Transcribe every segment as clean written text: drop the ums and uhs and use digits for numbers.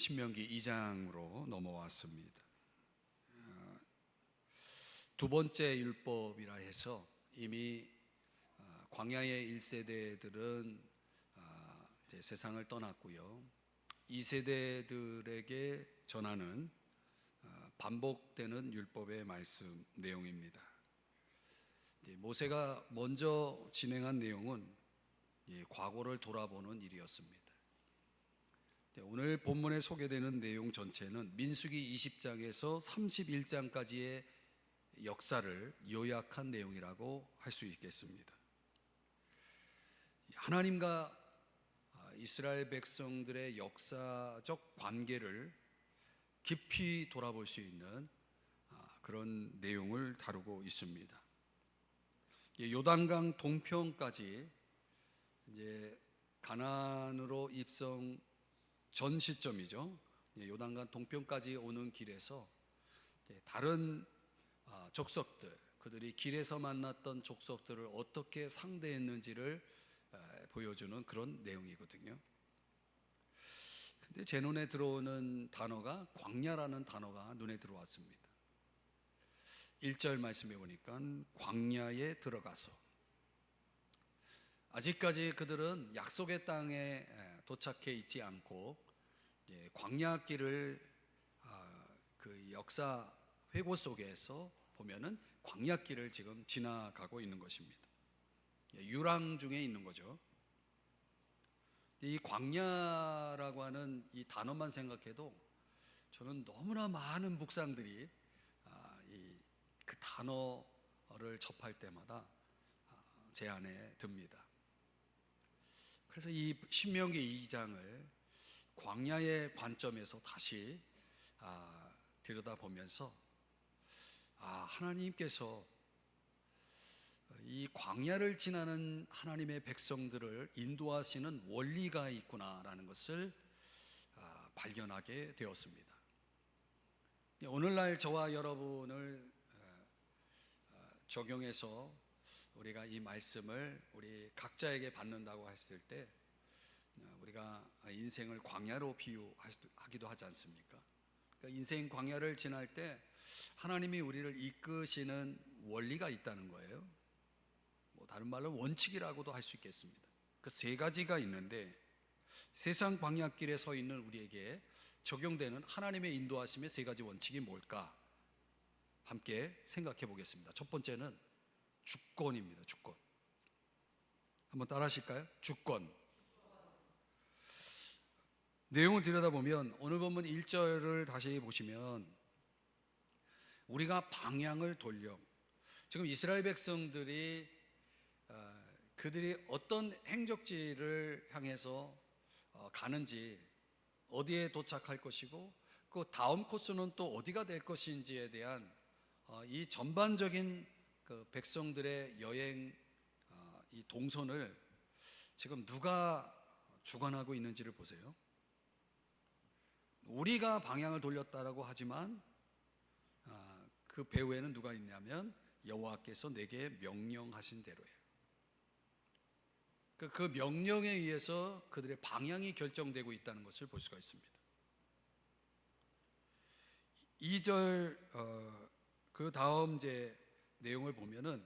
신명기 2장으로 넘어왔습니다. 두 번째 율법이라 해서 이미 광야의 1세대들은 이제 세상을 떠났고요. 2세대들에게 전하는 반복되는 율법의 말씀 내용입니다. 모세가 먼저 진행한 내용은 과거를 돌아보는 일이었습니다. 오늘 본문에 소개되는 내용 전체는 민수기 20장에서 31장까지의 역사를 요약한 내용이라고 할 수 있겠습니다. 하나님과 이스라엘 백성들의 역사적 관계를 깊이 돌아볼 수 있는 그런 내용을 다루고 있습니다. 요단강 동편까지 이제 가나안으로 입성 전 시점이죠. 요단강 동편까지 오는 길에서 다른 족속들, 그들이 길에서 만났던 족속들을 어떻게 상대했는지를 보여주는 그런 내용이거든요. 근데 제 눈에 들어오는 단어가 광야라는 단어가 눈에 들어왔습니다. 1절 말씀해 보니까 광야에 들어가서, 아직까지 그들은 약속의 땅에 도착해 있지 않고 광야길을 그 역사 회고 속에서 보면은 광야길을 지금 지나가고 있는 것입니다. 유랑 중에 있는 거죠. 이 광야라고 하는 이 단어만 생각해도 저는 너무나 많은 묵상들이 그 단어를 접할 때마다 제 안에 듭니다. 그래서 이 신명기 2장을 광야의 관점에서 다시 들여다보면서 하나님께서 이 광야를 지나는 하나님의 백성들을 인도하시는 원리가 있구나라는 것을 발견하게 되었습니다. 오늘날 저와 여러분을 적용해서 우리가 이 말씀을 우리 각자에게 받는다고 했을 때 우리가 인생을 광야로 비유하기도 하지 않습니까? 그러니까 인생 광야를 지날 때 하나님이 우리를 이끄시는 원리가 있다는 거예요. 다른 말로 원칙이라고도 할 수 있겠습니다. 그 세 가지가 있는데 세상 광야길에 서 있는 우리에게 적용되는 하나님의 인도하심의 세 가지 원칙이 뭘까? 함께 생각해 보겠습니다. 첫 번째는 주권입니다. 주권. 한번 따라 하실까요? 주권. 내용을 들여다보면 오늘 본문 1절을 다시 보시면 우리가 방향을 돌려, 지금 이스라엘 백성들이 그들이 어떤 행적지를 향해서 가는지, 어디에 도착할 것이고 그 다음 코스는 또 어디가 될 것인지에 대한 이 전반적인 그 백성들의 여행 이 동선을 지금 누가 주관하고 있는지를 보세요. 우리가 방향을 돌렸다라고 하지만 그 배후에는 누가 있냐면 여호와께서 내게 명령하신 대로예요. 그 명령에 의해서 그들의 방향이 결정되고 있다는 것을 볼 수가 있습니다. 2절 그 다음 이제 내용을 보면은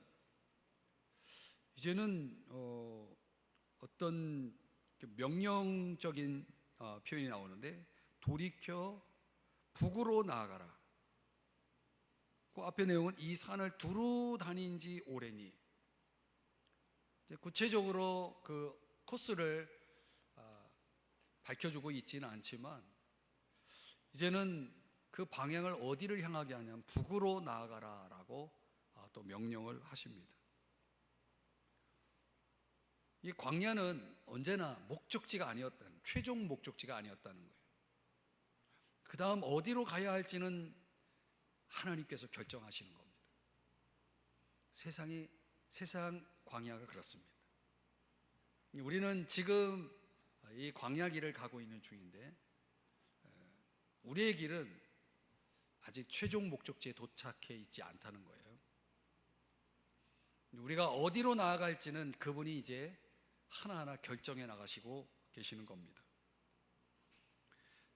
이제는 어떤 명령적인 표현이 나오는데, 돌이켜 북으로 나아가라. 그 앞에 내용은 이 산을 두루 다닌 지 오래니. 구체적으로 그 코스를 밝혀주고 있지는 않지만 이제는 그 방향을 어디를 향하게 하냐면 북으로 나아가라 라고 또 명령을 하십니다. 이 광야는 언제나 목적지가 아니었다는, 최종 목적지가 아니었다는 거예요. 그 다음 어디로 가야 할지는 하나님께서 결정하시는 겁니다. 세상 광야가 그렇습니다. 우리는 지금 이 광야 길을 가고 있는 중인데 우리의 길은 아직 최종 목적지에 도착해 있지 않다는 거예요. 우리가 어디로 나아갈지는 그분이 이제 하나하나 결정해 나가시고 계시는 겁니다.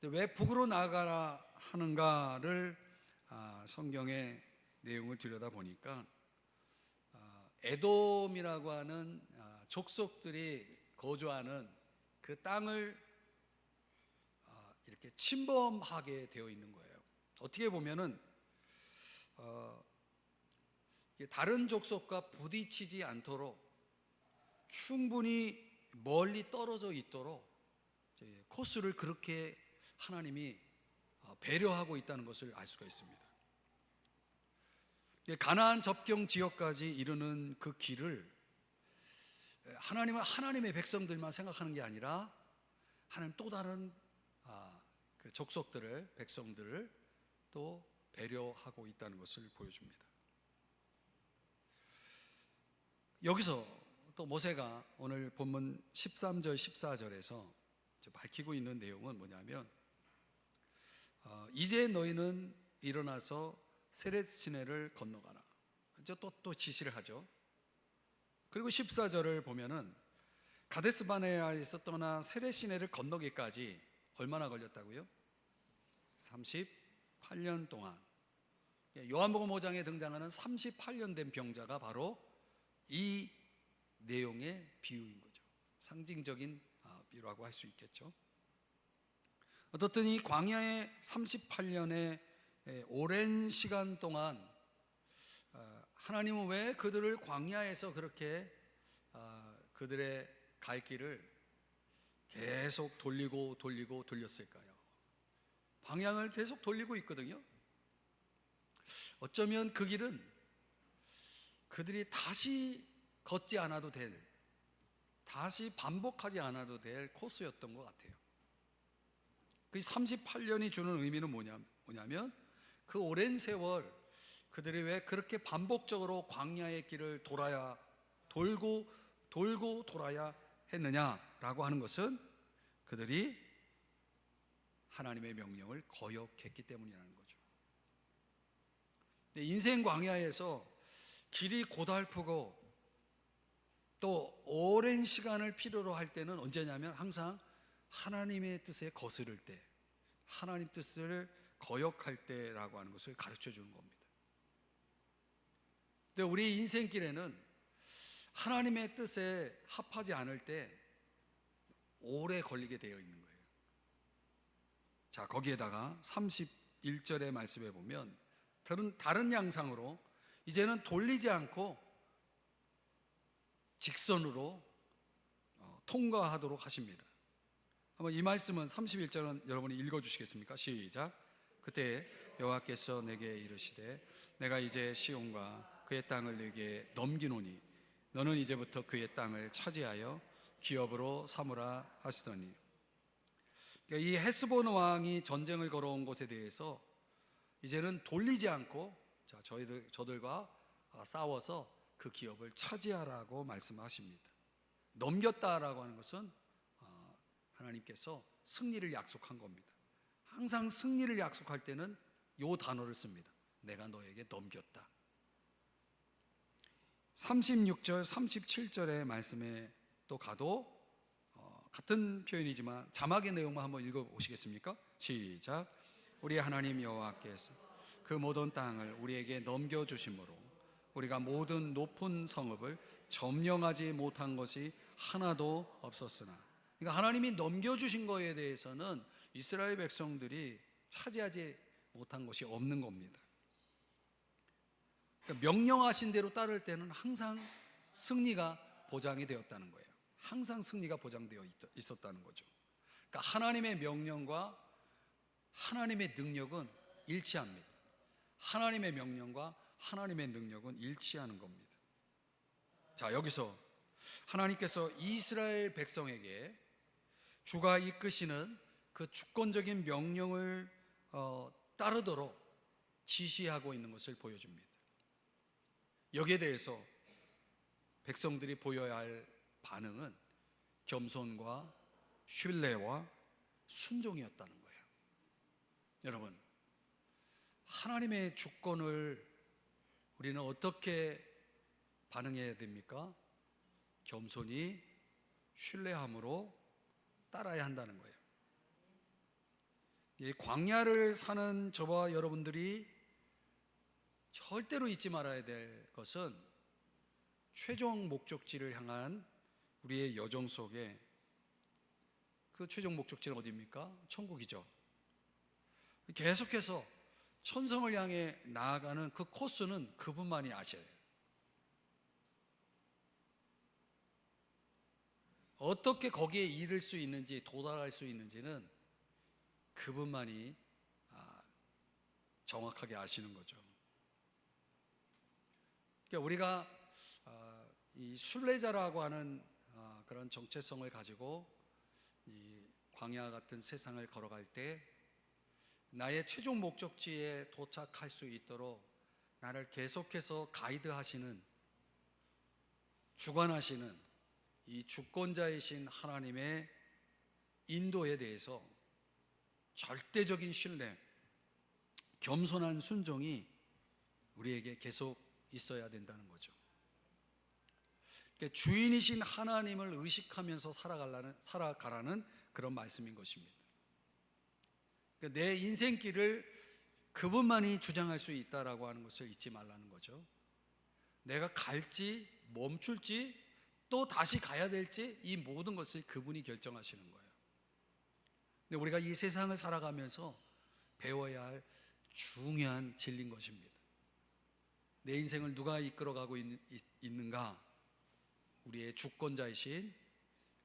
근데 왜 북으로 나아가라 하는가를 성경의 내용을 들여다 보니까 에돔이라고 하는 족속들이 거주하는 그 땅을 이렇게 침범하게 되어 있는 거예요. 어떻게 보면은 다른 족속과 부딪히지 않도록 충분히 멀리 떨어져 있도록 코스를 그렇게 하나님이 배려하고 있다는 것을 알 수가 있습니다. 가나안 접경 지역까지 이르는 그 길을 하나님은 하나님의 백성들만 생각하는 게 아니라 하나님 또 다른 그 족속들을, 백성들을 또 배려하고 있다는 것을 보여줍니다. 여기서 또 모세가 오늘 본문 13절 14절에서 밝히고 있는 내용은 뭐냐면 이제 너희는 일어나서 세렛 시내를 건너가라. 또 지시를 하죠. 그리고 14절을 보면은 가데스 바네아에서 떠나 세렛 시내를 건너기까지 얼마나 걸렸다고요? 38년 동안. 요한복음 5장에 등장하는 38년 된 병자가 바로 이 내용의 비유인 거죠. 상징적인 비유라고 할 수 있겠죠. 어떻든 이 광야의 38년의 오랜 시간 동안 하나님은 왜 그들을 광야에서 그렇게 그들의 갈 길을 계속 돌렸을까요? 방향을 계속 돌리고 있거든요. 어쩌면 그 길은 그들이 다시 걷지 않아도 될, 다시 반복하지 않아도 될 코스였던 것 같아요. 그 38년이 주는 의미는 뭐냐면 그 오랜 세월 그들이 왜 그렇게 반복적으로 광야의 길을 돌고 돌아야 했느냐라고 하는 것은 그들이 하나님의 명령을 거역했기 때문이라는 거죠. 인생 광야에서 길이 고달프고 또 오랜 시간을 필요로 할 때는 언제냐면 항상 하나님의 뜻에 거스를 때, 하나님 뜻을 거역할 때라고 하는 것을 가르쳐 주는 겁니다. 근데 우리 인생길에는 하나님의 뜻에 합하지 않을 때 오래 걸리게 되어 있는 거예요. 자, 거기에다가 31절의 말씀에 보면 다른 양상으로 이제는 돌리지 않고 직선으로 통과하도록 하십니다. 한번 이 말씀은 31절은 여러분이 읽어주시겠습니까? 시작. 그때 여호와께서 내게 이르시되 내가 이제 시온과 그의 땅을 네게 넘기노니 너는 이제부터 그의 땅을 차지하여 기업으로 삼으라 하시더니, 그러니까 이 헤스본 왕이 전쟁을 걸어온 곳에 대해서 이제는 돌리지 않고 저들과 싸워서 그 기업을 차지하라고 말씀하십니다. 넘겼다라고 하는 것은 하나님께서 승리를 약속한 겁니다. 항상 승리를 약속할 때는 이 단어를 씁니다. 내가 너에게 넘겼다. 36절 37절의 말씀에 또 가도 같은 표현이지만 자막의 내용만 한번 읽어보시겠습니까? 시작. 우리 하나님 여호와께서 그 모든 땅을 우리에게 넘겨주심으로 우리가 모든 높은 성읍을 점령하지 못한 것이 하나도 없었으나, 그러니까 하나님이 넘겨주신 것에 대해서는 이스라엘 백성들이 차지하지 못한 것이 없는 겁니다. 그러니까 명령하신 대로 따를 때는 항상 승리가 보장이 되었다는 거예요. 항상 승리가 보장되어 있었다는 거죠. 그러니까 하나님의 명령과 하나님의 능력은 일치합니다. 하나님의 명령과 하나님의 능력은 일치하는 겁니다. 자, 여기서 하나님께서 이스라엘 백성에게 주가 이끄시는 그 주권적인 명령을 따르도록 지시하고 있는 것을 보여줍니다. 여기에 대해서 백성들이 보여야 할 반응은 겸손과 신뢰와 순종이었다는 거예요. 여러분, 하나님의 주권을 우리는 어떻게 반응해야 됩니까? 겸손히 신뢰함으로 따라야 한다는 거예요. 이 광야를 사는 저와 여러분들이 절대로 잊지 말아야 될 것은 최종 목적지를 향한 우리의 여정 속에 그 최종 목적지는 어디입니까? 천국이죠. 계속해서 천성을 향해 나아가는 그 코스는 그분만이 아셔요. 어떻게 거기에 이를 수 있는지, 도달할 수 있는지는 그분만이 정확하게 아시는 거죠. 그러니까 우리가 이 순례자라고 하는 그런 정체성을 가지고 이 광야 같은 세상을 걸어갈 때 나의 최종 목적지에 도착할 수 있도록 나를 계속해서 가이드하시는, 주관하시는 이 주권자이신 하나님의 인도에 대해서 절대적인 신뢰, 겸손한 순종이 우리에게 계속 있어야 된다는 거죠. 그러니까 주인이신 하나님을 의식하면서 살아가라는 그런 말씀인 것입니다. 그러니까 내 인생길을 그분만이 주장할 수 있다라고 하는 것을 잊지 말라는 거죠. 내가 갈지 멈출지 또 다시 가야 될지 이 모든 것을 그분이 결정하시는 거예요. 근데 우리가 이 세상을 살아가면서 배워야 할 중요한 진리인 것입니다. 내 인생을 누가 이끌어가고 있는가? 우리의 주권자이신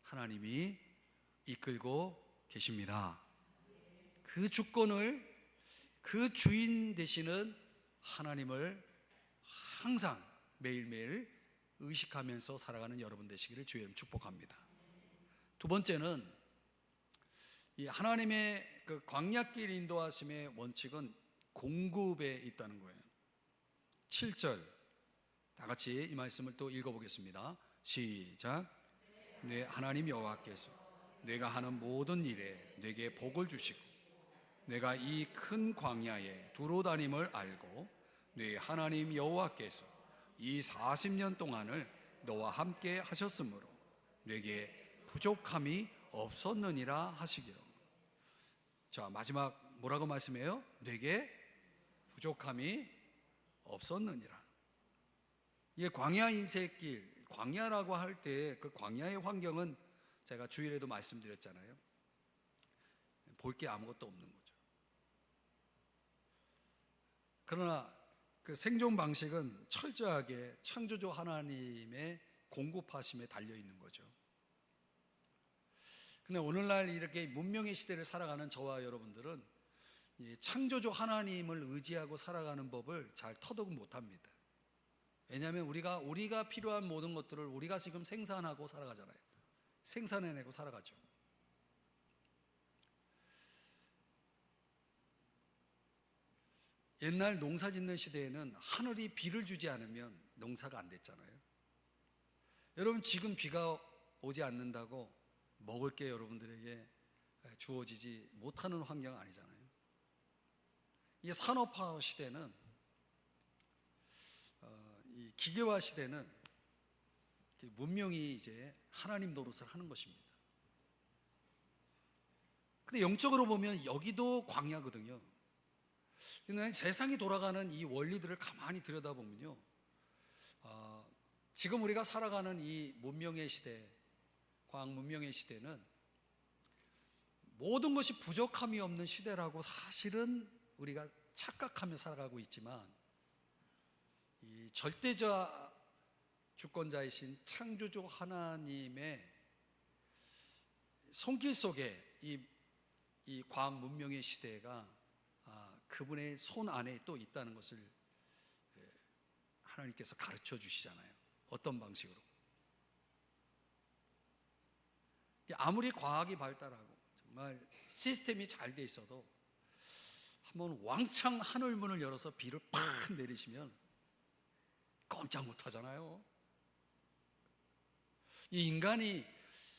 하나님이 이끌고 계십니다. 그 주권을, 그 주인 되시는 하나님을 항상 매일매일 의식하면서 살아가는 여러분 되시기를 주의 이름 축복합니다. 두 번째는 이 하나님의 그 광야길 인도하심의 원칙은 공급에 있다는 거예요. 7절 다 같이 이 말씀을 또 읽어보겠습니다. 시작. 내 하나님 여호와께서 내가 하는 모든 일에 내게 복을 주시고 내가 이 큰 광야에 두루 다님을 알고 내 하나님 여호와께서 이 40년 동안을 너와 함께 하셨으므로 내게 부족함이 없었느니라 하시기로. 자, 마지막 뭐라고 말씀해요? 내게 부족함이 없었느니라. 이게 광야 인생길, 광야라고 할 때 그 광야의 환경은 제가 주일에도 말씀드렸잖아요. 볼 게 아무것도 없는 거죠. 그러나 그 생존 방식은 철저하게 창조주 하나님의 공급하심에 달려 있는 거죠. 근데 오늘날 이렇게 문명의 시대를 살아가는 저와 여러분들은 이 창조주 하나님을 의지하고 살아가는 법을 잘 터득 못합니다. 왜냐하면 우리가 필요한 모든 것들을 우리가 지금 생산하고 살아가잖아요. 생산해내고 살아가죠. 옛날 농사 짓는 시대에는 하늘이 비를 주지 않으면 농사가 안 됐잖아요. 여러분 지금 비가 오지 않는다고 먹을 게 여러분들에게 주어지지 못하는 환경 아니잖아요. 이 산업화 시대는, 이 기계화 시대는 문명이 이제 하나님 노릇을 하는 것입니다. 근데 영적으로 보면 여기도 광야거든요. 근데 세상이 돌아가는 이 원리들을 가만히 들여다보면요, 지금 우리가 살아가는 이 문명의 시대, 과학 문명의 시대는 모든 것이 부족함이 없는 시대라고 사실은 우리가 착각하며 살아가고 있지만, 이 절대자 주권자이신 창조주 하나님의 손길 속에 이 과학 문명의 시대가 그분의 손 안에 또 있다는 것을 하나님께서 가르쳐 주시잖아요. 어떤 방식으로? 아무리 과학이 발달하고 정말 시스템이 잘 돼 있어도 한번 왕창 하늘문을 열어서 비를 팍 내리시면 꼼짝 못 하잖아요. 이 인간이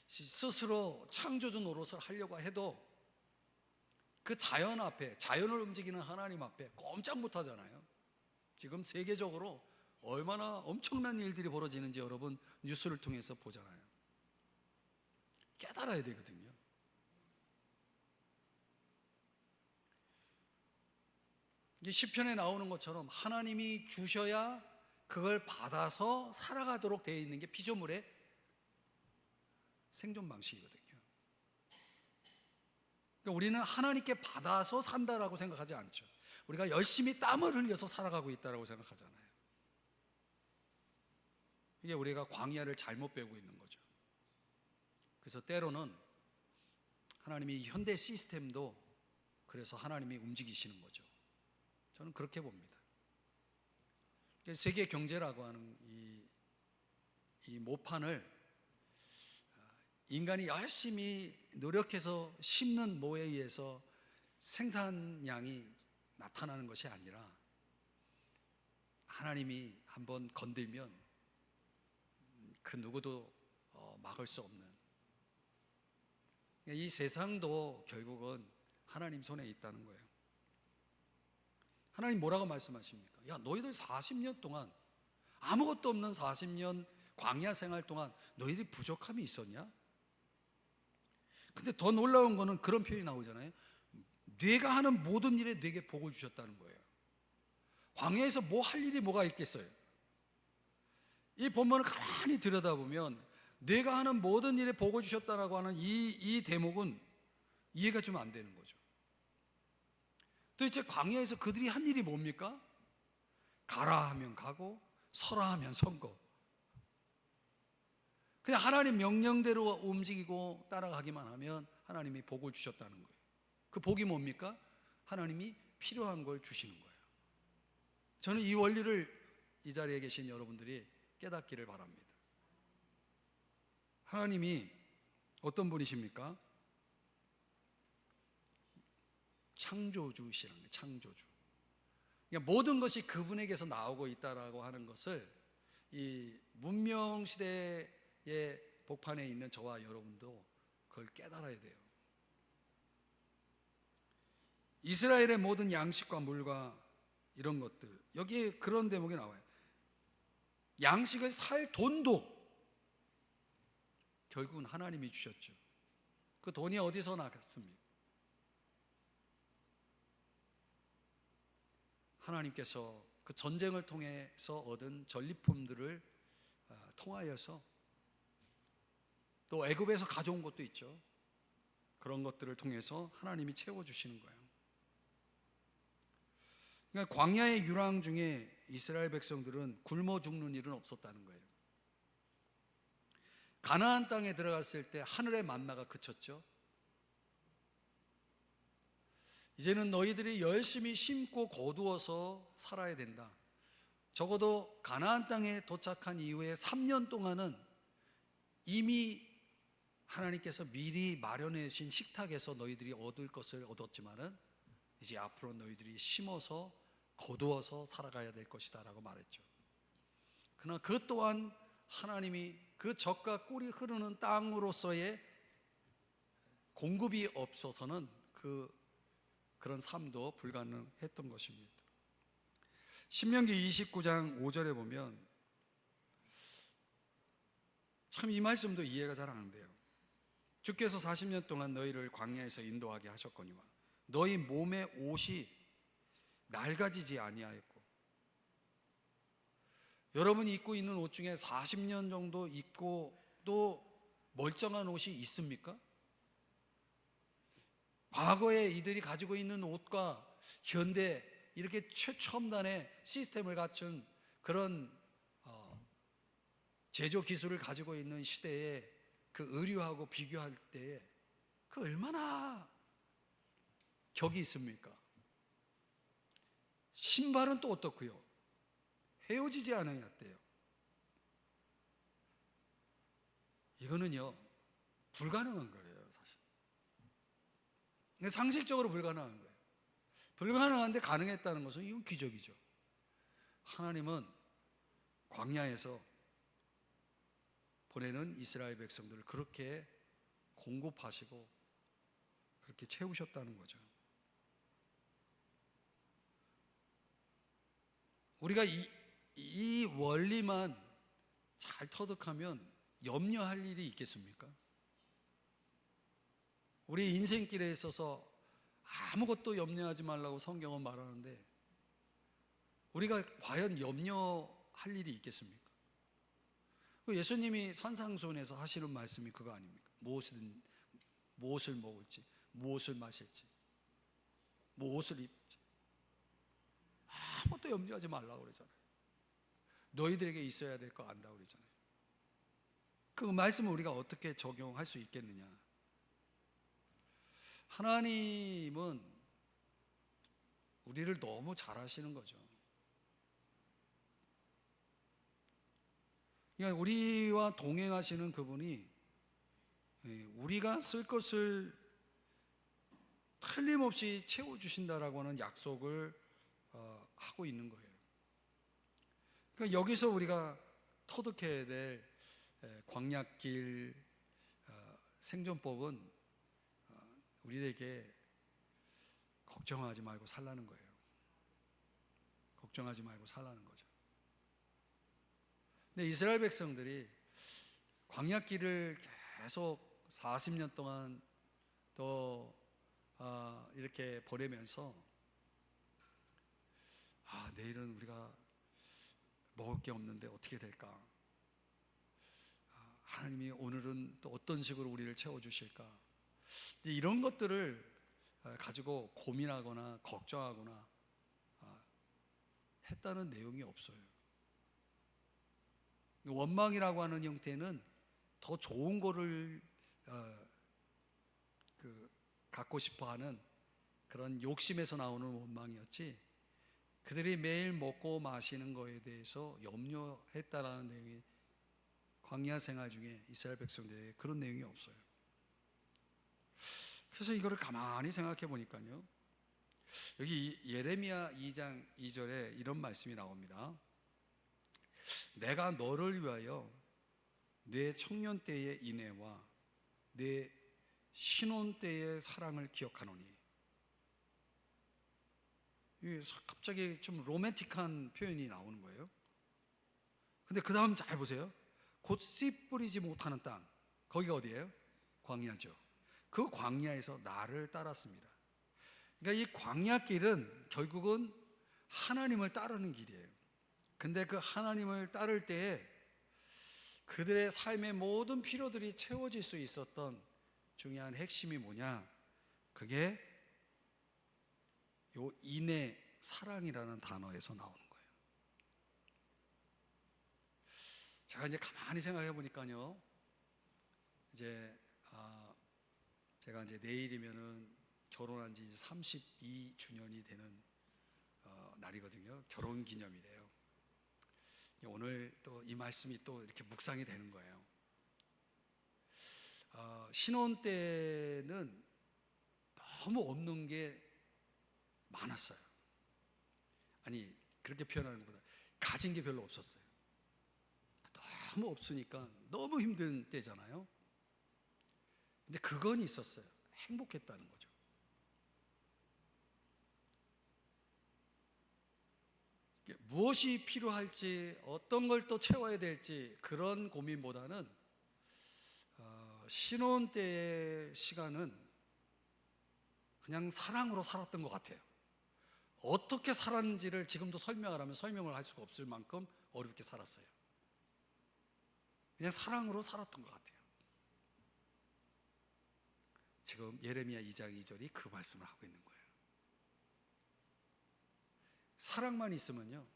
스스로 창조주 노릇을 하려고 해도 그 자연 앞에, 자연을 움직이는 하나님 앞에 꼼짝 못 하잖아요. 지금 세계적으로 얼마나 엄청난 일들이 벌어지는지 여러분 뉴스를 통해서 보잖아요. 깨달아야 되거든요. 이 시편에 나오는 것처럼 하나님이 주셔야 그걸 받아서 살아가도록 되어 있는 게 피조물의 생존 방식이거든요. 그러니까 우리는 하나님께 받아서 산다라고 생각하지 않죠. 우리가 열심히 땀을 흘려서 살아가고 있다라고 생각하잖아요. 이게 우리가 광야를 잘못 배우고 있는 거죠. 그래서 때로는 하나님이 현대 시스템도 그래서 하나님이 움직이시는 거죠. 저는 그렇게 봅니다. 세계 경제라고 하는 이 모판을 인간이 열심히 노력해서 심는 모에 의해서 생산량이 나타나는 것이 아니라 하나님이 한번 건들면 그 누구도 막을 수 없는, 이 세상도 결국은 하나님 손에 있다는 거예요. 하나님 뭐라고 말씀하십니까? 야, 너희들 40년 동안, 아무것도 없는 40년 광야 생활 동안 너희들이 부족함이 있었냐? 근데 더 놀라운 거는 그런 표현이 나오잖아요. 네가 하는 모든 일에 네게 복을 주셨다는 거예요. 광야에서 뭐 할 일이 뭐가 있겠어요? 이 본문을 가만히 들여다보면 네가 하는 모든 일에 복을 주셨다라고 하는 이 대목은 이해가 좀 안 되는 거죠. 도대체 광야에서 그들이 한 일이 뭡니까? 가라 하면 가고 서라 하면 선거. 그냥 하나님 명령대로 움직이고 따라가기만 하면 하나님이 복을 주셨다는 거예요. 그 복이 뭡니까? 하나님이 필요한 걸 주시는 거예요. 저는 이 원리를 이 자리에 계신 여러분들이 깨닫기를 바랍니다. 하나님이 어떤 분이십니까? 창조주시라는 거예요. 창조주. 그러니까 모든 것이 그분에게서 나오고 있다라고 하는 것을 이 문명 시대의 복판에 있는 저와 여러분도 그걸 깨달아야 돼요. 이스라엘의 모든 양식과 물과 이런 것들, 여기에 그런 대목이 나와요. 양식을 살 돈도 결국은 하나님이 주셨죠. 그 돈이 어디서 나갔습니까? 하나님께서 그 전쟁을 통해서 얻은 전리품들을 통하여서, 또 애굽에서 가져온 것도 있죠. 그런 것들을 통해서 하나님이 채워주시는 거예요. 그러니까 광야의 유랑 중에 이스라엘 백성들은 굶어 죽는 일은 없었다는 거예요. 가나안 땅에 들어갔을 때 하늘의 만나가 그쳤죠. 이제는 너희들이 열심히 심고 거두어서 살아야 된다. 적어도 가나안 땅에 도착한 이후에 3년 동안은 이미 하나님께서 미리 마련해 주신 식탁에서 너희들이 얻을 것을 얻었지만은 이제 앞으로 너희들이 심어서 거두어서 살아가야 될 것이다 라고 말했죠. 그러나 그 또한 하나님이 그 젖과 꿀이 흐르는 땅으로서의 공급이 없어서는 그런 삶도 불가능했던 것입니다. 신명기 29장 5절에 보면 참 이 말씀도 이해가 잘 안 돼요. 주께서 40년 동안 너희를 광야에서 인도하게 하셨거니와 너희 몸의 옷이 낡아지지 아니하였고, 여러분이 입고 있는 옷 중에 40년 정도 입고 또 멀쩡한 옷이 있습니까? 과거에 이들이 가지고 있는 옷과 현대 이렇게 최첨단의 시스템을 갖춘 그런 제조 기술을 가지고 있는 시대에 그 의류하고 비교할 때에 그 얼마나 격이 있습니까? 신발은 또 어떻고요? 헤어지지 않았대요. 이거는요 불가능한 거예요, 사실. 상식적으로 불가능한 거예요. 불가능한데 가능했다는 것은 이건 기적이죠. 하나님은 광야에서 보내는 이스라엘 백성들을 그렇게 공급하시고 그렇게 채우셨다는 거죠. 우리가 이 원리만 잘 터득하면 염려할 일이 있겠습니까? 우리 인생길에 있어서 아무것도 염려하지 말라고 성경은 말하는데 우리가 과연 염려할 일이 있겠습니까? 예수님이 산상수훈에서 하시는 말씀이 그거 아닙니까? 무엇을 먹을지, 무엇을 마실지, 무엇을 입을지 아무것도 염려하지 말라고 그러잖아요. 너희들에게 있어야 될 거 안다고 그러잖아요. 그 말씀을 우리가 어떻게 적용할 수 있겠느냐? 하나님은 우리를 너무 잘 아시는 거죠. 그러니까 우리와 동행하시는 그분이 우리가 쓸 것을 틀림없이 채워주신다라고 하는 약속을 하고 있는 거예요. 그러니까 여기서 우리가 터득해야 될 광야길 생존법은 우리에게 걱정하지 말고 살라는 거예요. 걱정하지 말고 살라는 거죠. 근데 이스라엘 백성들이 광야길을 계속 40년 동안 또 이렇게 보내면서 내일은 우리가 먹을 게 없는데 어떻게 될까? 하나님이 오늘은 또 어떤 식으로 우리를 채워주실까? 이런 것들을 가지고 고민하거나 걱정하거나 했다는 내용이 없어요. 원망이라고 하는 형태는 더 좋은 거를 갖고 싶어하는 그런 욕심에서 나오는 원망이었지, 그들이 매일 먹고 마시는 거에 대해서 염려했다라는 내용이 광야 생활 중에 이스라엘 백성들에게 그런 내용이 없어요. 그래서 이거를 가만히 생각해 보니까요, 여기 예레미야 2장 2절에 이런 말씀이 나옵니다. 내가 너를 위하여 내 청년 때의 인애와 내 신혼 때의 사랑을 기억하노니. 갑자기 좀 로맨틱한 표현이 나오는 거예요. 근데 그 다음 잘 보세요. 곧 씨 뿌리지 못하는 땅, 거기가 어디예요? 광야죠. 그 광야에서 나를 따랐습니다. 그러니까 이 광야길은 결국은 하나님을 따르는 길이에요. 근데 그 하나님을 따를 때에 그들의 삶의 모든 필요들이 채워질 수 있었던 중요한 핵심이 뭐냐? 그게 요 인애, 사랑이라는 단어에서 나오는 거예요. 제가 이제 가만히 생각해 보니까요, 이제 제가 이제 내일이면은 결혼한 지 32주년이 되는 날이거든요. 결혼 기념이래요. 오늘 또 이 말씀이 또 이렇게 묵상이 되는 거예요. 신혼 때는 너무 없는 게 많았어요. 아니, 그렇게 표현하는 것보다 가진 게 별로 없었어요. 너무 없으니까 너무 힘든 때잖아요. 근데 그건 있었어요. 행복했다는 거죠. 무엇이 필요할지, 어떤 걸 또 채워야 될지 그런 고민보다는 신혼 때의 시간은 그냥 사랑으로 살았던 것 같아요. 어떻게 살았는지를 지금도 설명을 하면 설명을 할 수가 없을 만큼 어렵게 살았어요. 그냥 사랑으로 살았던 것 같아요. 지금 예레미야 2장 2절이 그 말씀을 하고 있는 거예요. 사랑만 있으면요,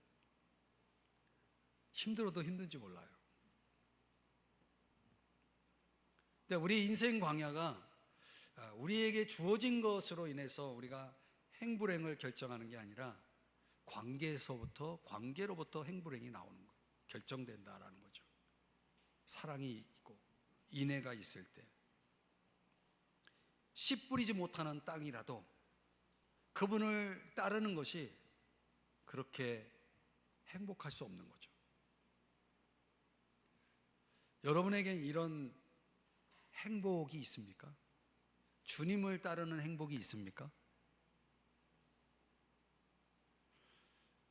힘들어도 힘든지 몰라요. 근데 우리 인생 광야가 우리에게 주어진 것으로 인해서 우리가 행불행을 결정하는 게 아니라 관계로부터 행불행이 나오는 거예요. 결정된다라는 거죠. 사랑이 있고 인애가 있을 때, 씨 뿌리지 못하는 땅이라도 그분을 따르는 것이 그렇게 행복할 수 없는 거죠. 여러분에겐 이런 행복이 있습니까? 주님을 따르는 행복이 있습니까?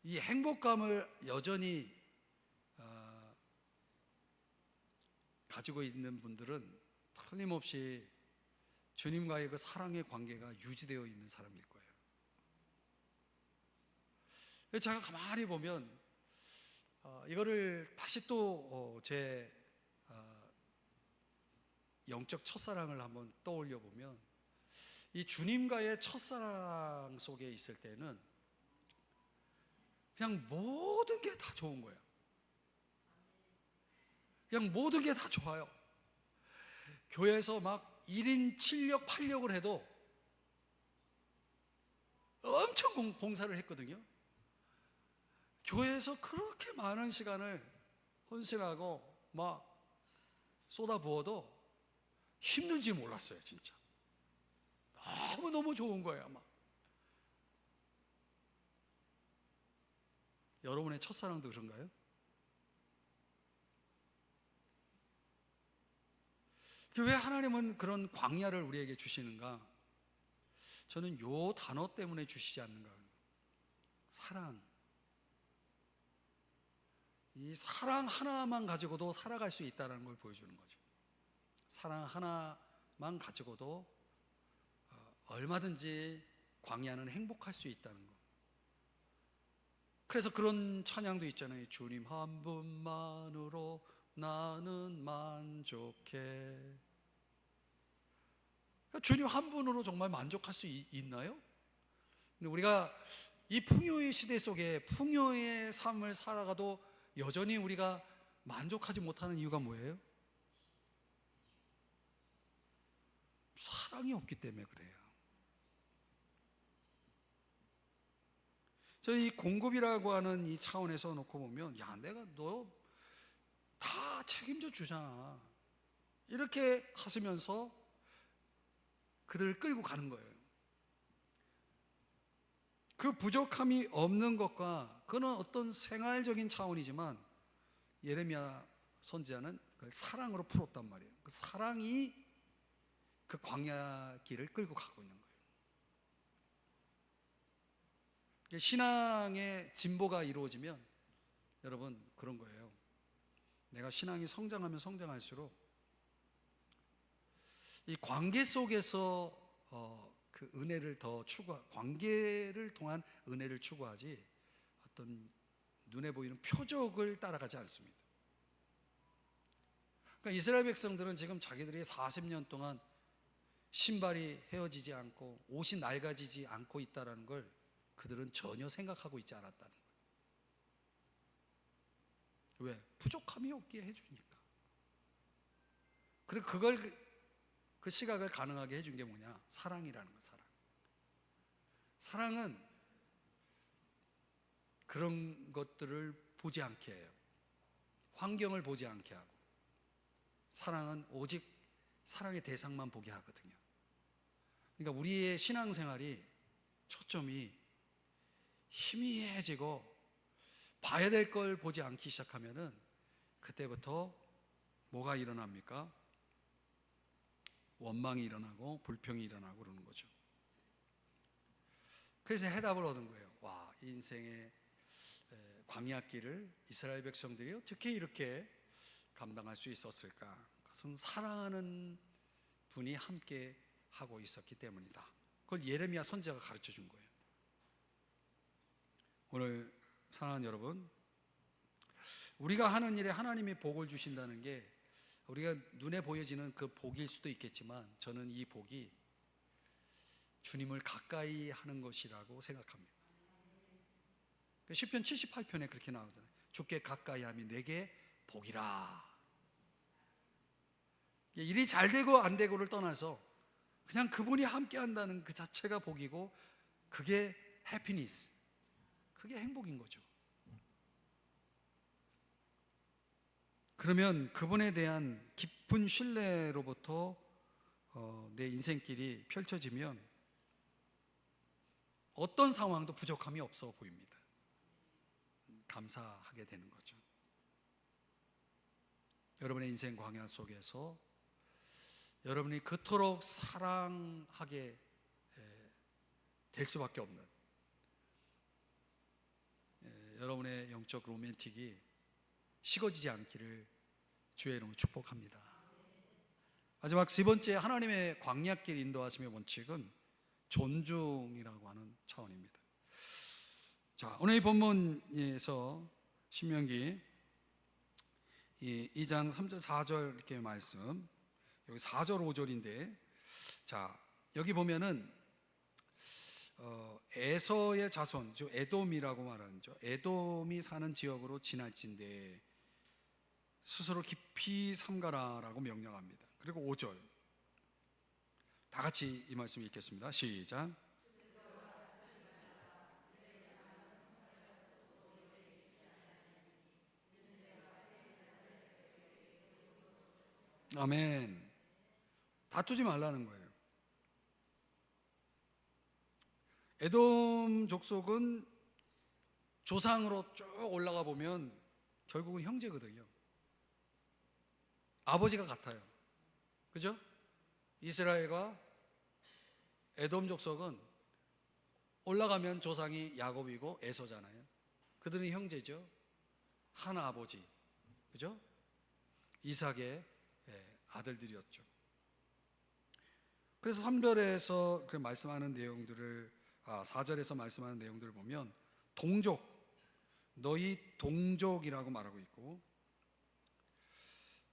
이 행복감을 여전히 가지고 있는 분들은 틀림없이 주님과의 그 사랑의 관계가 유지되어 있는 사람일 거예요. 제가 가만히 보면 이거를 다시 또 제 영적 첫사랑을 한번 떠올려 보면, 이 주님과의 첫사랑 속에 있을 때는 그냥 모든 게 다 좋은 거예요. 그냥 모든 게 다 좋아요. 교회에서 막 1인 7역 8역을 해도 엄청 봉사를 했거든요. 교회에서 그렇게 많은 시간을 헌신하고 막 쏟아부어도 힘든지 몰랐어요. 진짜 너무너무 좋은 거예요. 아마 여러분의 첫사랑도 그런가요? 왜 하나님은 그런 광야를 우리에게 주시는가? 저는 요 단어 때문에 주시지 않는가. 사랑. 이 사랑 하나만 가지고도 살아갈 수 있다는 걸 보여주는 거죠. 사랑 하나만 가지고도 얼마든지 광야는 행복할 수 있다는 거. 그래서 그런 찬양도 있잖아요. 주님 한 분만으로 나는 만족해. 주님 한 분으로 정말 만족할 수 있나요? 근데 우리가 이 풍요의 시대 속에 풍요의 삶을 살아가도 여전히 우리가 만족하지 못하는 이유가 뭐예요? 사랑이 없기 때문에 그래요. 저희 공급이라고 하는 이 차원에서 놓고 보면, 야, 내가 너 다 책임져 주잖아, 이렇게 하시면서 그들을 끌고 가는 거예요. 그 부족함이 없는 것과, 그는 어떤 생활적인 차원이지만 예레미야 선지자는 그걸 사랑으로 풀었단 말이에요. 그 사랑이 그 광야 길을 끌고 가고 있는 거예요. 신앙의 진보가 이루어지면 여러분 그런 거예요. 내가 신앙이 성장하면 성장할수록 이 관계 속에서 그 은혜를 더 관계를 통한 은혜를 추구하지 어떤 눈에 보이는 표적을 따라가지 않습니다. 그러니까 이스라엘 백성들은 지금 자기들이 40년 동안 신발이 헤어지지 않고 옷이 낡아지지 않고 있다는 걸 그들은 전혀 생각하고 있지 않았다는 거예요. 왜? 부족함이 없게 해주니까. 그리고 그 시각을 가능하게 해준 게 뭐냐? 사랑이라는 거예요. 사랑은 그런 것들을 보지 않게 해요. 환경을 보지 않게 하고, 사랑은 오직 사랑의 대상만 보게 하거든요. 그러니까 우리의 신앙생활이 초점이 희미해지고 봐야 될 걸 보지 않기 시작하면은 그때부터 뭐가 일어납니까? 원망이 일어나고 불평이 일어나고 그러는 거죠. 그래서 해답을 얻은 거예요. 와, 이 인생의 광야길을 이스라엘 백성들이 어떻게 이렇게 감당할 수 있었을까? 그것은 사랑하는 분이 함께 하고 있었기 때문이다. 그걸 예레미야 선지자가 가르쳐 준 거예요. 오늘 사랑하는 여러분, 우리가 하는 일에 하나님이 복을 주신다는 게 우리가 눈에 보여지는 그 복일 수도 있겠지만, 저는 이 복이 주님을 가까이 하는 것이라고 생각합니다. 시편 78편에 그렇게 나오잖아요. 주께 가까이 함이 내게 복이라. 일이 잘 되고 안 되고를 떠나서 그냥 그분이 함께 한다는 그 자체가 복이고, 그게 해피니스, 그게 행복인 거죠. 그러면 그분에 대한 깊은 신뢰로부터 내 인생길이 펼쳐지면 어떤 상황도 부족함이 없어 보입니다. 감사하게 되는 거죠. 여러분의 인생 광야 속에서 여러분이 그토록 사랑하게 될 수밖에 없는 여러분의 영적 로맨틱이 식어지지 않기를 주의 이름으로 축복합니다. 마지막 세 번째, 하나님의 광야길 인도하심의 원칙은 존중이라고 하는 차원입니다. 자, 오늘 이 본문에서 신명기 2장 3절 4절 이렇게 말씀, 여기 4절 5절인데, 자, 여기 보면은 에서의 자손, 즉 에돔이라고 말하죠. 에돔이 사는 지역으로 지날진대 스스로 깊이 삼가라라고 명령합니다. 그리고 5절 다 같이 이 말씀 읽겠습니다. 시작. 아멘. 다투지 말라는 거예요. 에돔 족속은 조상으로 쭉 올라가 보면 결국은 형제거든요. 아버지가 같아요. 그죠? 이스라엘과 에돔 족속은 올라가면 조상이 야곱이고 에서잖아요. 그들은 형제죠. 한 아버지. 그죠? 이삭의 아들들이었죠. 그래서 3절에서 그 말씀하는 내용들을 4절에서 말씀하는 내용들을 보면 동족, 너희 동족이라고 말하고 있고,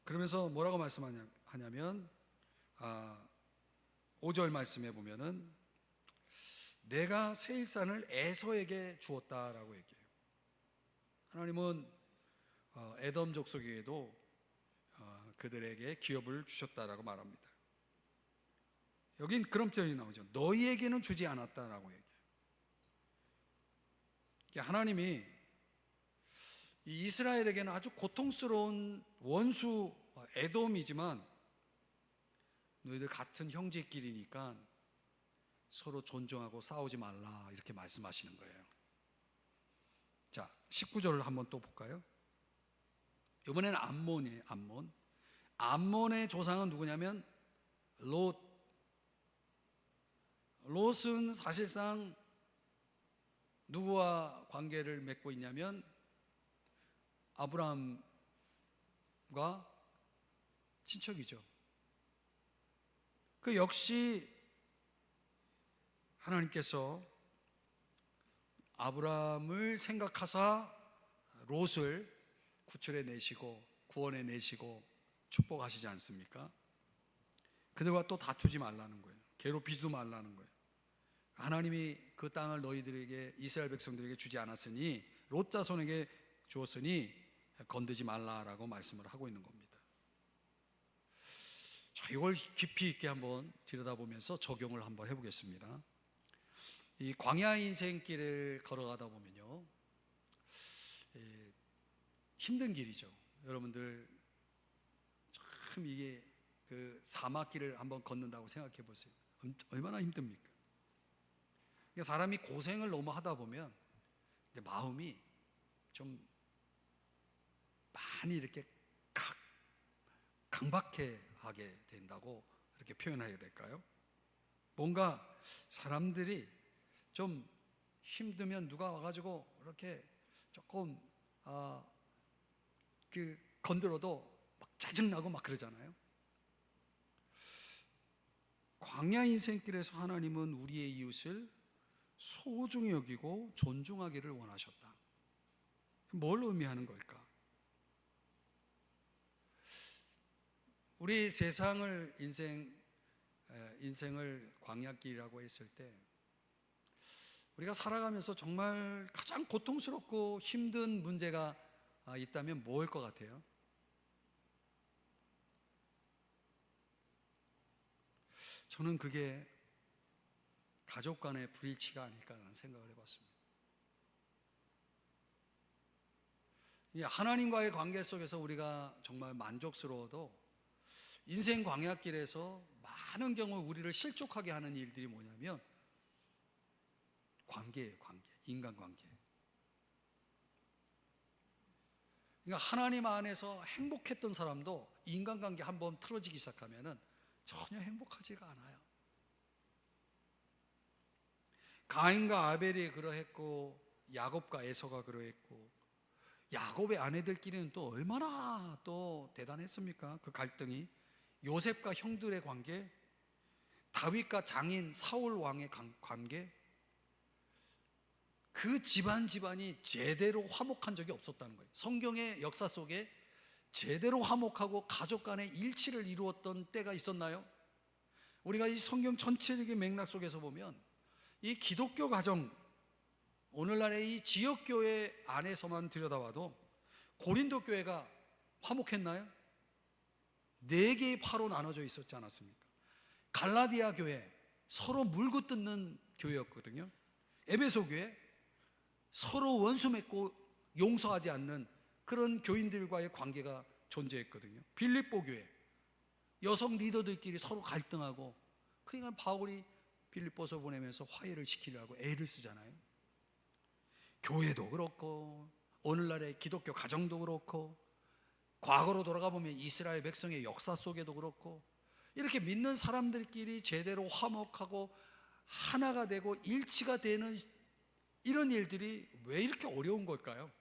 그러면서 뭐라고 말씀하냐면 5절 말씀에 보면은 내가 세일산을 에서에게 주었다라고 얘기해요. 하나님은 에돔 족속에게도 그들에게 기업을 주셨다라고 말합니다. 여긴 그런 표현이 나오죠. 너희에게는 주지 않았다라고 얘기해요. 하나님이 이 이스라엘에게는 아주 고통스러운 원수 에돔이지만 너희들 같은 형제끼리니까 서로 존중하고 싸우지 말라 이렇게 말씀하시는 거예요. 자, 19절을 한번 또 볼까요? 이번에는 암몬이에요. 암몬의 조상은 누구냐면 롯은 사실상 누구와 관계를 맺고 있냐면 아브라함과 친척이죠. 그 역시 하나님께서 아브라함을 생각하사 롯을 구출해 내시고 구원해 내시고 축복하시지 않습니까? 그들과 또 다투지 말라는 거예요. 괴롭히지도 말라는 거예요. 하나님이 그 땅을 너희들에게, 이스라엘 백성들에게 주지 않았으니, 롯 자손에게 주었으니 건드지 말라라고 말씀을 하고 있는 겁니다. 자, 이걸 깊이 있게 한번 들여다보면서 적용을 한번 해보겠습니다. 이 광야 인생길을 걸어가다 보면요, 힘든 길이죠. 여러분들 참 이게 그 사막길을 한번 걷는다고 생각해 보세요. 얼마나 힘듭니까? 사람이 고생을 너무 하다 보면 마음이 좀 많이 이렇게 강박하게 된다고 이렇게 표현해야 될까요? 뭔가 사람들이 좀 힘들면 누가 와가지고 이렇게 조금 건드려도 막 짜증나고 막 그러잖아요. 광야 인생길에서 하나님은 우리의 이웃을 소중히 여기고 존중하기를 원하셨다. 뭘 의미하는 걸까? 우리 세상을 인생을 광야길이라고 했을 때 우리가 살아가면서 정말 가장 고통스럽고 힘든 문제가 있다면 뭐일 것 같아요? 저는 그게 가족 간의 불일치가 아닐까라는 생각을 해봤습니다. 하나님과의 관계 속에서 우리가 정말 만족스러워도 인생 광야길에서 많은 경우 우리를 실족하게 하는 일들이 뭐냐면 관계예요. 인간관계. 그러니까 하나님 안에서 행복했던 사람도 인간관계 한번 틀어지기 시작하면 전혀 행복하지가 않아요. 가인과 아벨이 그러했고 야곱과 에서가 그러했고, 야곱의 아내들끼리는 또 얼마나 또 대단했습니까? 그 갈등이. 요셉과 형들의 관계, 다윗과 장인 사울 왕의 관계, 그 집안이 제대로 화목한 적이 없었다는 거예요. 성경의 역사 속에 제대로 화목하고 가족 간의 일치를 이루었던 때가 있었나요? 우리가 이 성경 전체적인 맥락 속에서 보면 이 기독교 가정, 오늘날의 이 지역교회 안에서만 들여다봐도 고린도 교회가 화목했나요? 4개의 파로 나눠져 있었지 않았습니까? 갈라디아 교회, 서로 물고 뜯는 교회였거든요. 에베소 교회, 서로 원수 맺고 용서하지 않는 그런 교인들과의 관계가 존재했거든요. 빌립보 교회, 여성 리더들끼리 서로 갈등하고, 그러니까 바울이 빌립보서 보내면서 화해를 시키려고 애를 쓰잖아요. 교회도 그렇고 오늘날의 기독교 가정도 그렇고 과거로 돌아가 보면 이스라엘 백성의 역사 속에도 그렇고, 이렇게 믿는 사람들끼리 제대로 화목하고 하나가 되고 일치가 되는 이런 일들이 왜 이렇게 어려운 걸까요?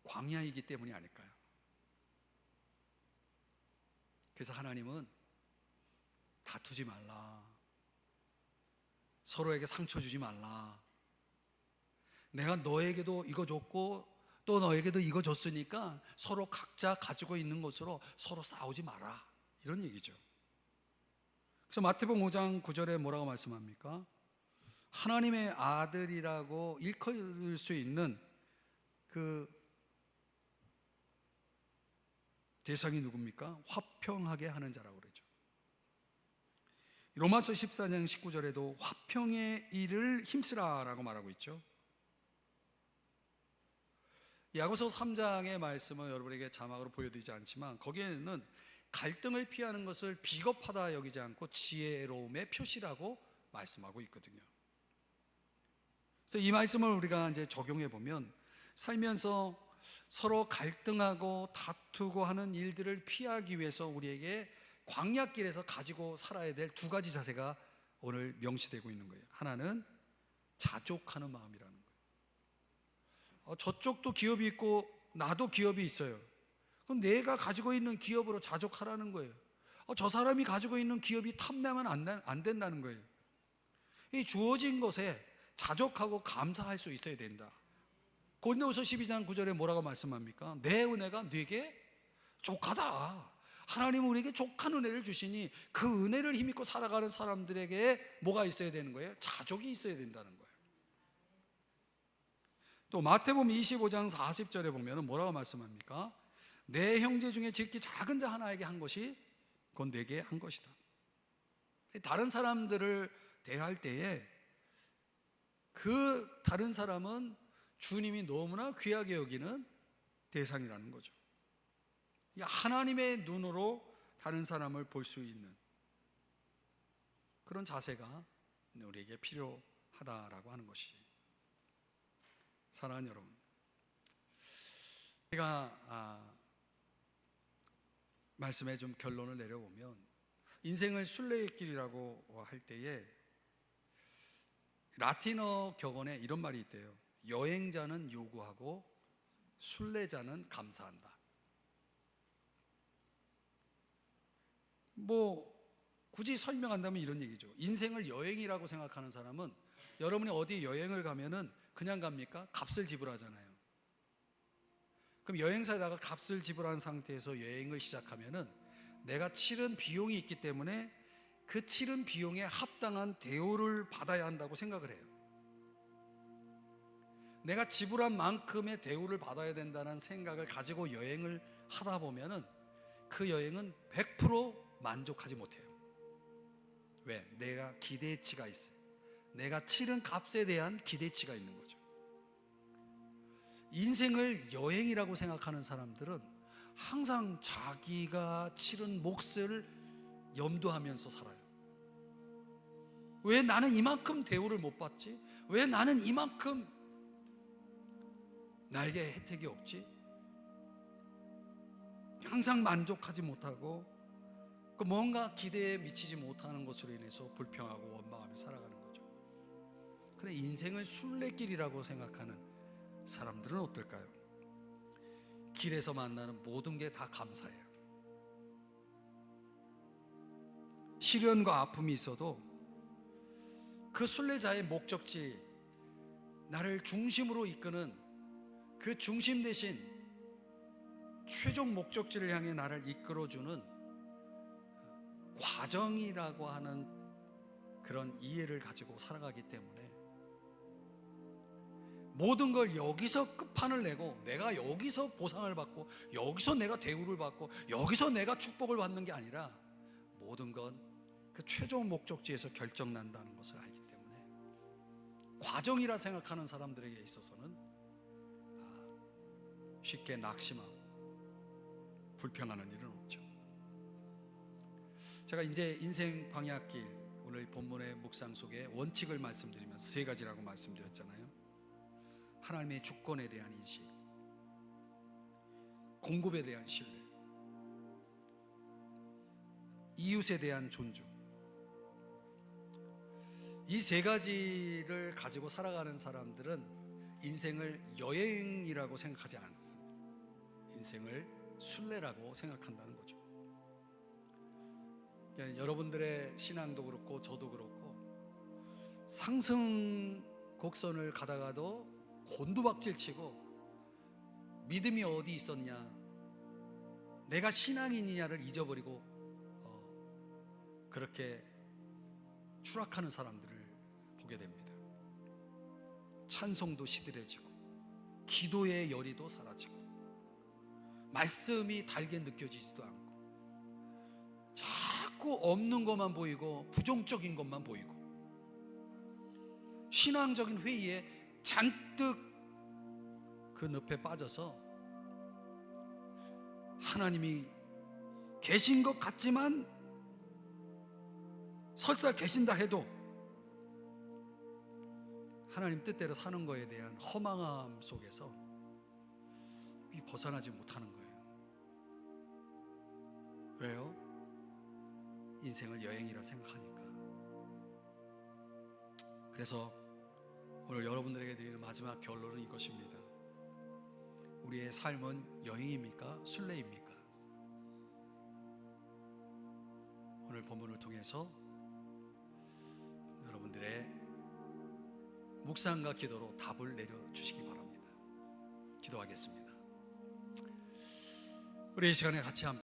광야이기 때문이 아닐까요? 그래서 하나님은 다투지 말라, 서로에게 상처 주지 말라, 내가 너에게도 이거 줬고 또 너에게도 이거 줬으니까 서로 각자 가지고 있는 것으로 서로 싸우지 마라, 이런 얘기죠. 그래서 마태복음 5장 9절에 뭐라고 말씀합니까? 하나님의 아들이라고 일컬을 수 있는 그 대상이 누굽니까? 화평하게 하는 자라고 그러죠. 로마서 14장 19절에도 화평의 일을 힘쓰라라고 말하고 있죠. 야고보서 3장의 말씀은 여러분에게 자막으로 보여드리지 않지만 거기에는 갈등을 피하는 것을 비겁하다 여기지 않고 지혜로움의 표시라고 말씀하고 있거든요. 그래서 이 말씀을 우리가 이제 적용해 보면 살면서 서로 갈등하고 다투고 하는 일들을 피하기 위해서 우리에게 광야길에서 가지고 살아야 될 2가지 자세가 오늘 명시되고 있는 거예요. 하나는 자족하는 마음이라는 거예요. 저쪽도 기업이 있고 나도 기업이 있어요. 그럼 내가 가지고 있는 기업으로 자족하라는 거예요. 저 사람이 가지고 있는 기업이 탐나면 안 된다는 거예요. 이 주어진 것에 자족하고 감사할 수 있어야 된다. 고린도후서 12장 9절에 뭐라고 말씀합니까? 내 은혜가 네게 족하다. 하나님은 우리에게 족한 은혜를 주시니 그 은혜를 힘입고 살아가는 사람들에게 뭐가 있어야 되는 거예요? 자족이 있어야 된다는 거예요. 또 마태복음 25장 40절에 보면 뭐라고 말씀합니까? 내 형제 중에 지극히 작은 자 하나에게 한 것이 그건 내게 한 것이다. 다른 사람들을 대할 때에 그 다른 사람은 주님이 너무나 귀하게 여기는 대상이라는 거죠. 하나님의 눈으로 다른 사람을 볼 수 있는 그런 자세가 우리에게 필요하다라고 하는 것이. 사랑하는 여러분, 제가 말씀에 좀 결론을 내려보면 인생을 순례의 길이라고 할 때에 라틴어 격언에 이런 말이 있대요. 여행자는 요구하고 순례자는 감사한다. 굳이 설명한다면 이런 얘기죠. 인생을 여행이라고 생각하는 사람은 여러분이 어디 여행을 가면은 그냥 갑니까? 값을 지불하잖아요. 그럼 여행사에다가 값을 지불한 상태에서 여행을 시작하면은 내가 치른 비용이 있기 때문에 그 치른 비용에 합당한 대우를 받아야 한다고 생각을 해요. 내가 지불한 만큼의 대우를 받아야 된다는 생각을 가지고 여행을 하다 보면은 그 여행은 100% 만족하지 못해요. 왜? 내가 기대치가 있어요. 내가 치른 값에 대한 기대치가 있는 거죠. 인생을 여행이라고 생각하는 사람들은 항상 자기가 치른 몫을 염두하면서 살아요. 왜 나는 이만큼 대우를 못 받지? 왜 나는 이만큼 나에게 혜택이 없지? 항상 만족하지 못하고 뭔가 기대에 미치지 못하는 것으로 인해서 불평하고 원망하며 살아가는 거죠. 그래, 인생을 순례길이라고 생각하는 사람들은 어떨까요? 길에서 만나는 모든 게 다 감사해요. 시련과 아픔이 있어도 그 순례자의 목적지, 나를 중심으로 이끄는 그 중심 대신 최종 목적지를 향해 나를 이끌어주는 과정이라고 하는 그런 이해를 가지고 살아가기 때문에 모든 걸 여기서 끝판을 내고 내가 여기서 보상을 받고 여기서 내가 대우를 받고 여기서 내가 축복을 받는 게 아니라 모든 건 그 최종 목적지에서 결정난다는 것을 알기 때문에 과정이라 생각하는 사람들에게 있어서는 쉽게 낙심하고 불평하는 일은 없죠. 제가 이제 인생 광야길 오늘 본문의 묵상 속에 원칙을 말씀드리면서 세 가지라고 말씀드렸잖아요. 하나님의 주권에 대한 인식, 공급에 대한 신뢰, 이웃에 대한 존중. 이 세 가지를 가지고 살아가는 사람들은 인생을 여행이라고 생각하지 않습니다. 인생을 순례라고 생각한다는 거죠. 그러니까 여러분들의 신앙도 그렇고 저도 그렇고 상승 곡선을 가다가도 곤두박질 치고 믿음이 어디 있었냐, 내가 신앙인이냐를 잊어버리고 그렇게 추락하는 사람들을 보게 됩니다. 찬송도 시들해지고 기도의 열의도 사라지고 말씀이 달게 느껴지지도 않고 자꾸 없는 것만 보이고 부정적인 것만 보이고 신앙적인 회의에 잔뜩 그 늪에 빠져서 하나님이 계신 것 같지만 설사 계신다 해도 하나님 뜻대로 사는 것에 대한 허망함 속에서 벗어나지 못하는 거예요. 왜요? 인생을 여행이라 생각하니까. 그래서 오늘 여러분들에게 드리는 마지막 결론은 이것입니다. 우리의 삶은 여행입니까? 순례입니까? 오늘 본문을 통해서 여러분들의 묵상과 기도로 답을 내려주시기 바랍니다. 기도하겠습니다. 우리 이 시간에 같이 함께